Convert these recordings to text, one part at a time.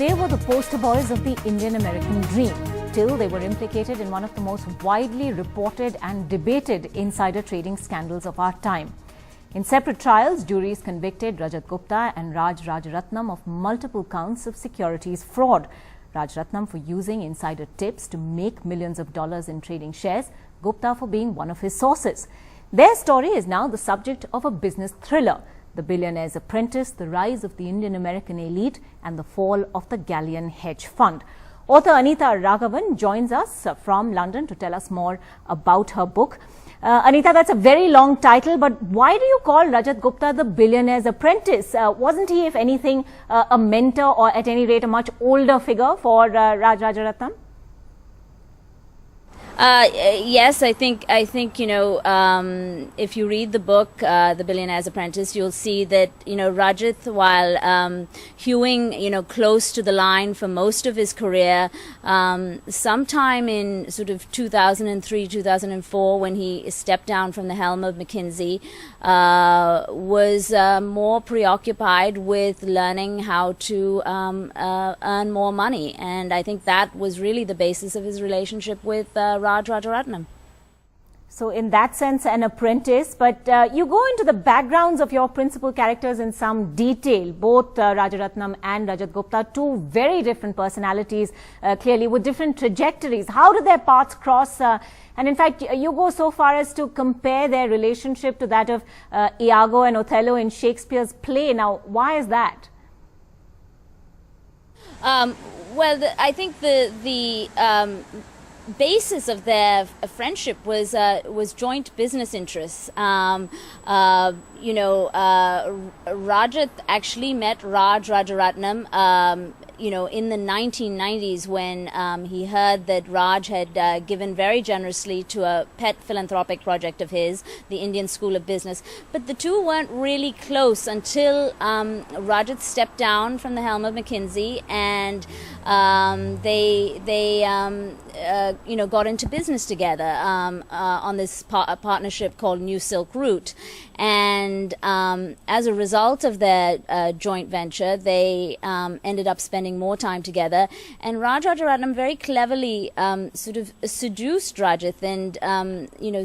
They were the poster boys of the Indian-American dream, till they were implicated in one of the most widely reported and debated insider trading scandals of our time. In separate trials, juries convicted Rajat Gupta and Raj Rajratnam of multiple counts of securities fraud. Rajratnam for using insider tips to make millions of dollars in trading shares, Gupta for being one of his sources. Their story is now the subject of a business thriller: The Billionaire's Apprentice, the rise of the Indian-American elite, and the fall of the Galleon Hedge Fund. Author Anita Raghavan joins us from London to tell us more about her book. Anita, that's a very long title, but why do you call Rajat Gupta the Billionaire's Apprentice? Wasn't he, if anything, a mentor or at any rate a much older figure for Raj Rajratnam? Yes, I think if you read the book, The Billionaire's Apprentice, you'll see that Rajat, while hewing close to the line for most of his career, sometime in sort of 2003, 2004, when he stepped down from the helm of McKinsey, was more preoccupied with learning how to earn more money, and I think that was really the basis of his relationship with Raj Rajratnam. So in that sense, an apprentice, but you go into the backgrounds of your principal characters in some detail, both Rajaratnam and Rajat Gupta, two very different personalities, clearly with different trajectories. How did their paths cross? And in fact, you go so far as to compare their relationship to that of Iago and Othello in Shakespeare's play. Now, why is that? I think the basis of their friendship was joint business interests. Rajat actually met Raj Rajratnam in the 1990s when he heard that Raj had given very generously to a pet philanthropic project of his, the Indian School of Business. But the two weren't really close until Rajat stepped down from the helm of McKinsey, and they got into business together on this partnership called New Silk Route. And as a result of their joint venture, they ended up spending more time together. And Raj Rajratnam very cleverly sort of seduced Rajat and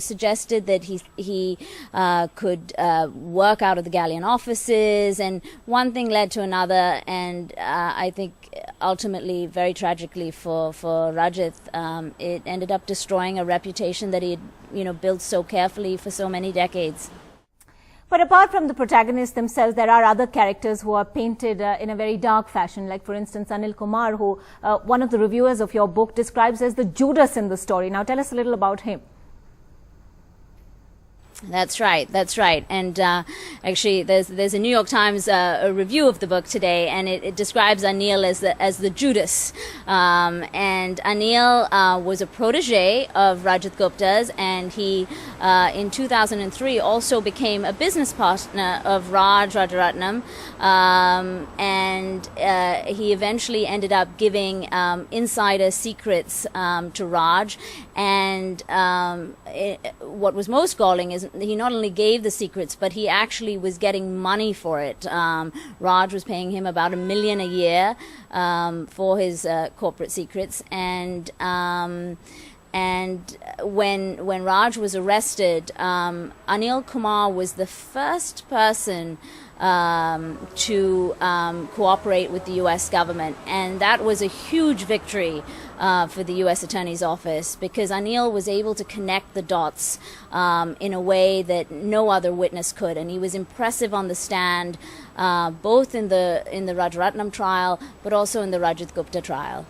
suggested that he could work out of the Galleon offices, and one thing led to another. And I think ultimately, very tragically for Rajat, it ended up destroying a reputation that he had built so carefully for so many decades. But apart from the protagonists themselves, there are other characters who are painted in a very dark fashion, like, for instance, Anil Kumar, who one of the reviewers of your book describes as the Judas in the story. Now, tell us a little about him. That's right. And actually, there's a New York Times a review of the book today, and it describes Anil as the Judas. And Anil was a protege of Rajat Gupta's, and he in 2003 also became a business partner of Raj Rajratnam, and he eventually ended up giving insider secrets to Raj. And what was most galling is he not only gave the secrets, but he actually was getting money for it. Raj was paying him about $1 million a year for his corporate secrets, and when Raj was arrested, Anil Kumar was the first person to cooperate with the U.S. government, and that was a huge victory for the U.S. Attorney's Office, because Anil was able to connect the dots in a way that no other witness could, and he was impressive on the stand, both in the Rajratnam trial, but also in the Rajat Gupta trial.